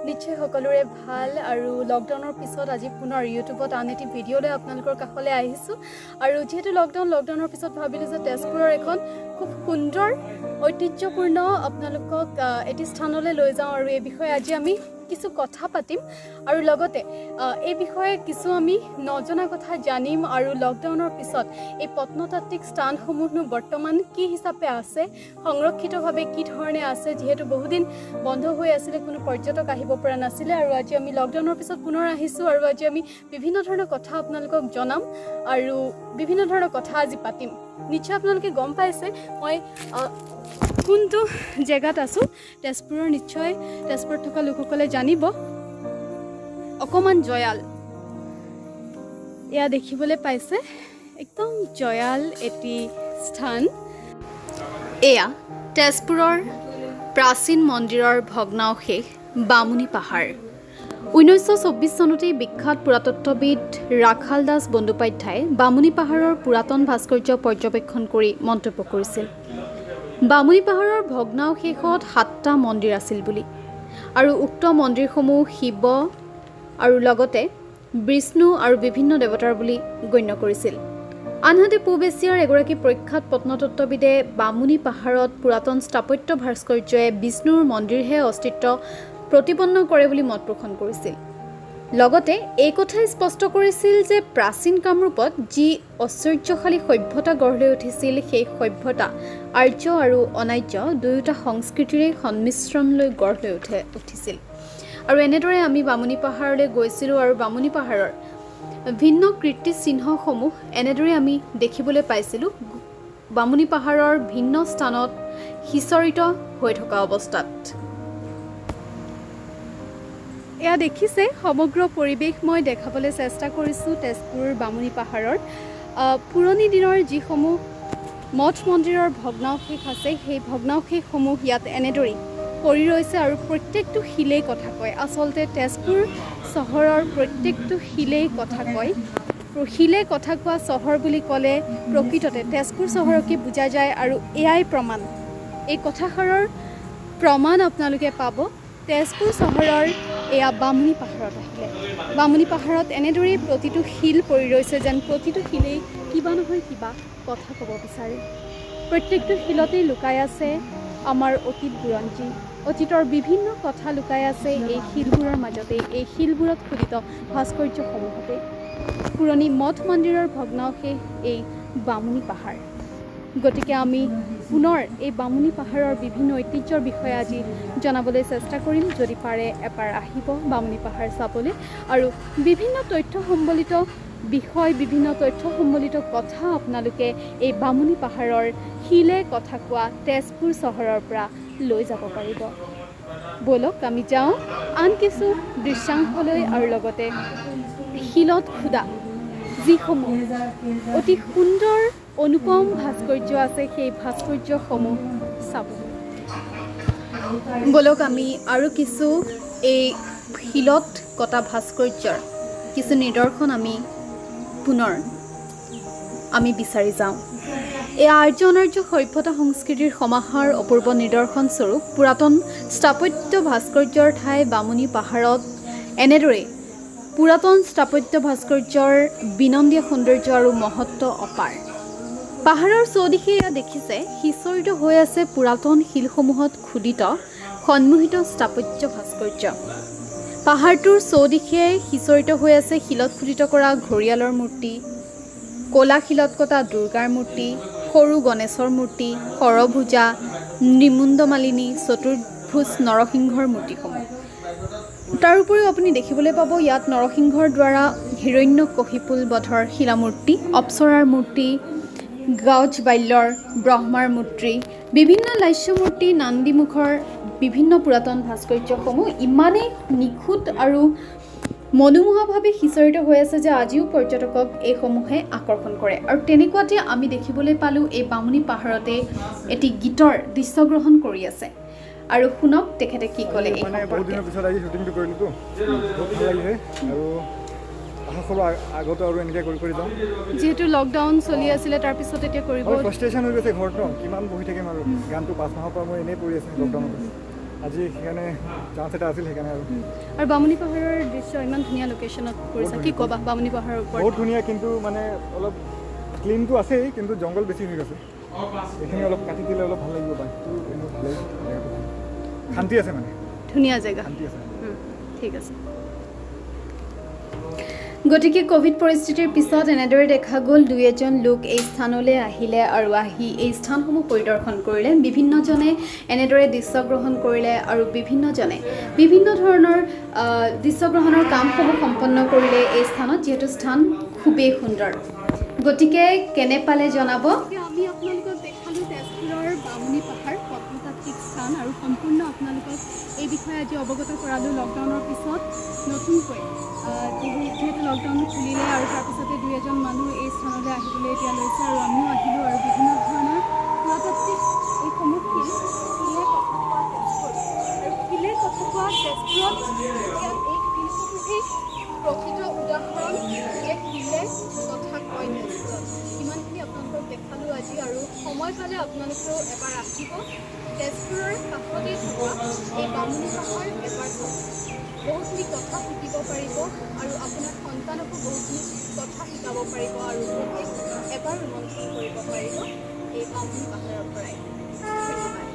নিশ্চয় সকলোৰে ভাল আৰু লকডাউনৰ পিছত আজি পুনৰ ইউটিউবত আন এটি ভিডিঅ' লৈ আপোনালোকৰ কাষলৈ আহিছোঁ আৰু যেহেতু লকডাউনৰ পিছত ভাবিলোঁ যে তেজপুৰৰ এখন খুব সুন্দৰ ঐতিহ্যপূৰ্ণ আপোনালোকক এটি স্থানলৈ লৈ যাওঁ আৰু এই বিষয়ে আজি আমি কিছু কথা পাতিম আৰু লগতে এই বিষয়ে কিছু আমি নজনা কথা জানিম আৰু লকডাউনৰ পিছত এই প্ৰত্নতাত্ত্বিক স্থানসমূহনো বৰ্তমান কি হিচাপে আছে সংৰক্ষিতভাৱে কি ধৰণে আছে যিহেতু বহুদিন বন্ধ হৈ আছিলে কোনো পৰ্যটক আহিব পৰা নাছিলে আৰু আজি আমি লকডাউনৰ পিছত পুনৰ আহিছোঁ আৰু আজি আমি বিভিন্ন ধৰণৰ কথা আপোনালোকক জনাম আৰু বিভিন্ন ধৰণৰ কথা আজি পাতিম নিশ্চয় আপোনালোকে গম পাইছে মই কোনটো জেগাত আছোঁ তেজপুৰৰ নিশ্চয় তেজপুৰত থকা লোকসকলে জানিব অকণমান জয়াল এয়া দেখিবলৈ পাইছে একদম জয়াল এটি স্থান এয়া তেজপুৰৰ প্ৰাচীন মন্দিৰৰ ভগ্নাৱশেষ বামুণী পাহাৰ 1924 চনতেই বিখ্যাত পুৰাতত্ত্ববিদ ৰাখাল দাস বন্দ্যোপাধ্যায়ে বামুণী পাহাৰৰ পুৰাতন ভাস্কৰ্য পৰ্যবেক্ষণ কৰি মন্তব্য কৰিছিল বামুণী পাহাৰৰ ভগ্নাৱশেষত 7টা মন্দিৰ আছিল বুলি আৰু উক্ত মন্দিৰসমূহ শিৱ আৰু লগতে বিষ্ণু আৰু বিভিন্ন দেৱতাৰ বুলি গণ্য কৰিছিল আনহাতে পূব এছিয়াৰ এগৰাকী প্ৰখ্যাত প্ৰত্নতত্ত্ববিদে বামুণী পাহাৰত পুৰাতন স্থাপত্য ভাস্কৰ্যই বিষ্ণুৰ মন্দিৰহে অস্তিত্ব প্ৰতিপন্ন কৰে বুলি মত পোষণ কৰিছিল লগতে এই কথাই স্পষ্ট কৰিছিল যে প্ৰাচীন কামৰূপত যি ঐশ্বৰ্যশালী সভ্যতা গঢ় লৈ উঠিছিল সেই সভ্যতা আৰ্য আৰু অনাৰ্য দুয়োটা সংস্কৃতিৰে সংমিশ্ৰণ লৈ গঢ় লৈ উঠিছিল আৰু এনেদৰে আমি বামুণী পাহাৰলৈ গৈছিলোঁ আৰু বামুণী পাহাৰৰ ভিন্ন কীৰ্তিচিহ্নসমূহ এনেদৰে আমি দেখিবলৈ পাইছিলোঁ বামুণী পাহাৰৰ ভিন্ন স্থানত সিঁচৰিত হৈ থকা অৱস্থাত এয়া দেখিছে সমগ্ৰ পৰিৱেশ মই দেখাবলৈ চেষ্টা কৰিছোঁ তেজপুৰ বামুণী পাহাৰৰ পুৰণি দিনৰ যিসমূহ মঠ মন্দিৰৰ ভগ্নাৱশেষ আছে সেই ভগ্নাৱশেষসমূহ ইয়াত এনেদৰেই পৰি ৰৈছে আৰু প্ৰত্যেকটো শিলেই কথা কয় আচলতে তেজপুৰ চহৰৰ প্ৰত্যেকটো শিলেই কথা কয় শিলে কথা কোৱা চহৰ বুলি ক'লে প্ৰকৃততে তেজপুৰ চহৰকে বুজা যায় আৰু এয়াই প্ৰমাণ এই কথাষাৰৰ প্ৰমাণ আপোনালোকে পাব তেজপুৰ চহৰৰ এয়া বামুণী পাহাৰত আহিলে বামুণী পাহাৰত এনেদৰেই প্ৰতিটো শিল পৰি ৰৈছে যেন প্ৰতিটো শিলেই কিবা নহয় কিবা কথা ক'ব বিচাৰে প্ৰত্যেকটো শিলতেই লুকাই আছে আমাৰ অতীত বুৰঞ্জী অতীতৰ বিভিন্ন কথা লুকাই আছে এই শিলবোৰৰ মাজতে এই শিলবোৰত খোদিত ভাস্কৰ্যসমূহতে পুৰণি মঠ মন্দিৰৰ ভগ্নাৱশেষ এই বামুণী পাহাৰ গতিকে আমি পুনৰ এই বামুণী পাহাৰৰ বিভিন্ন ঐতিহ্যৰ বিষয়ে আজি জনাবলৈ চেষ্টা কৰিম যদি পাৰে এবাৰ আহিব বামুণী পাহাৰ চাবলৈ আৰু বিভিন্ন তথ্য সম্বলিত বিষয় বিভিন্ন তথ্য সম্বলিত কথা আপোনালোকে এই বামুণী পাহাৰৰ শিলে কথা কোৱা তেজপুৰ চহৰৰ পৰা লৈ যাব পাৰিব বলক আমি যাওঁ আন কিছু দৃশ্যাংশলৈ আৰু লগতে শিলত খোদা যিসমূহ অতি সুন্দৰ অনুপম ভাস্কৰ্য আছে সেই ভাস্কৰ্যসমূহ চাব বলক আমি আৰু কিছু এই শিলত কটা ভাস্কৰ্যৰ কিছু নিদৰ্শন পুনৰ আমি বিচাৰি যাওঁ এই আৰ্য অনাৰ্য সভ্যতা সংস্কৃতিৰ সমাহাৰ অপূৰ্ব নিদৰ্শন স্বৰূপ পুৰাতন স্থাপত্য ভাস্কৰ্যৰ ঠাই বামুণী পাহাৰত এনেদৰে পুৰাতন স্থাপত্য ভাস্কৰ্যৰ বিনন্দীয় সৌন্দৰ্য আৰু মহত্ব অপাৰ পাহাৰৰ চৌদিশে এয়া দেখিছে সিঁচৰিত হৈ আছে পুৰাতন শিলসমূহত খোদিত সন্মোহিত স্থাপত্য ভাস্কৰ্য পাহাৰটোৰ চৌদিশে সিঁচৰিত হৈ আছে শিলত খোদিত কৰা ঘৰিয়ালৰ মূৰ্তি ক'লা শিলত কটা দুৰ্গাৰ মূৰ্তি সৰু গণেশৰ মূৰ্তি সৰভুজা নৃমুণ্ডমালিনী চতুৰ্ভুজ নৰসিংহৰ মূৰ্তিসমূহ তাৰ উপৰিও আপুনি দেখিবলৈ পাব ইয়াত নৰসিংহৰ দ্বাৰা হিৰণ্যকশিপুৰ বধৰ শিলামূৰ্তি অপ্সৰাৰ মূৰ্তি গাউজ বাল্যৰ ব্ৰহ্মাৰ মূৰ্তি বিভিন্ন লাস্য মূৰ্তি নান্দীমুখৰ বিভিন্ন পুৰাতন ভাস্কৰ্যসমূহ ইমানেই নিখুঁত আৰু মনোমোহাভাৱে সিঁচৰিত হৈ আছে যে আজিও পৰ্যটকক এইসমূহে আকৰ্ষণ কৰে আৰু তেনেকুৱাতে আমি দেখিবলৈ পালোঁ এই বামুণী পাহাৰতে এটি গীতৰ দৃশ্যগ্ৰহণ কৰি আছে আৰু শুনক তেখেতে কি ক'লে এই বহুত দিনৰ পিছত আজি শ্বুটিংটো কৰিলোঁ তো বহুত ভাল লাগিছে আৰু আশা কৰোঁ আগতে আৰু এনেকৈ কৰি যাওঁ যেহেতু লকডাউন চলি আছিলে তাৰপিছত এতিয়া কৰিব ফ্ৰাষ্ট্ৰেশ্যন হৈ গৈছে ঘৰত ন কিমান বহি থাকিম আৰু গানটো 5 মাহৰ পৰা মই এনেই পৰি আছোঁ লকডাউনত আজি সেইকাৰণে চান্স এটা আছিল সেইকাৰণে আৰু বামুণী পাহাৰৰ দৃশ্য ইমান ধুনীয়া লোকেশ্যনত কৰিছা কি ক'বা বামুণী পাহাৰৰ ওপৰত বহুত ধুনীয়া কিন্তু মানে অলপ ক্লিনটো আছেই কিন্তু জংঘল বেছি হৈ গৈছে এইখিনি অলপ কাটি দিলে অলপ ভাল লাগিব বাকীটো এনেও ভালেই শান্তি আছে মানে ধুনীয়া জেগা শান্তি আছে ঠিক আছে গতিকে কোভিড পৰিস্থিতিৰ পিছত এনেদৰে দেখা গ'ল দুই এজন লোক এই স্থানলৈ আহিলে আৰু আহি এই স্থানসমূহ পৰিদৰ্শন কৰিলে বিভিন্নজনে এনেদৰে দৃশ্যগ্ৰহণ কৰিলে আৰু বিভিন্নজনে বিভিন্ন ধৰণৰ দৃশ্যগ্ৰহণৰ কামসমূহ সম্পন্ন কৰিলে এই স্থানত যিহেতু স্থান খুবেই সুন্দৰ গতিকে কেনে পালে জনাব আমি আপোনালোকক দেখালোঁ তেজপুৰৰ বামুণী পাহাৰ প্ৰত্নতাত্ত্বিক স্থান আৰু সম্পূৰ্ণ আপোনালোকক এই বিষয়ে আজি অৱগত কৰালোঁ লকডাউনৰ পিছত নতুনকৈ যিহেতু লকডাউন খুলিলে আৰু তাৰপিছতে দুই এজন মানুহ এই স্থানলৈ আহিবলৈ এতিয়া লৈছে আৰু আমিও আহিলোঁ আৰু বিভিন্ন ধৰণৰ পুৰাতাত্ত্বিক এইসমূহ শিল শিলে কথা কোৱা তেজপুৰত ইয়াত এই শিলসমূহেই প্ৰকৃত উদাহৰণ যে শিলে কথা কয় তেজপুৰত ইমানখিনি আপোনালোকক দেখালোঁ আজি আৰু সময় পালে আপোনালোকেও এবাৰ আহিব তেজপুৰৰ কাষতেই থকা এই বামুণী পাহাৰ এবাৰ চাব বহুতখিনি কথা শিকিব পাৰিব আৰু আপোনাৰ সন্তানকো বহুতখিনি কথা শিকাব পাৰিব আৰু এবাৰ ৰোমন্থন কৰিব পাৰিব এই বামুণী পাহাৰৰ পৰাই ধন্যবাদ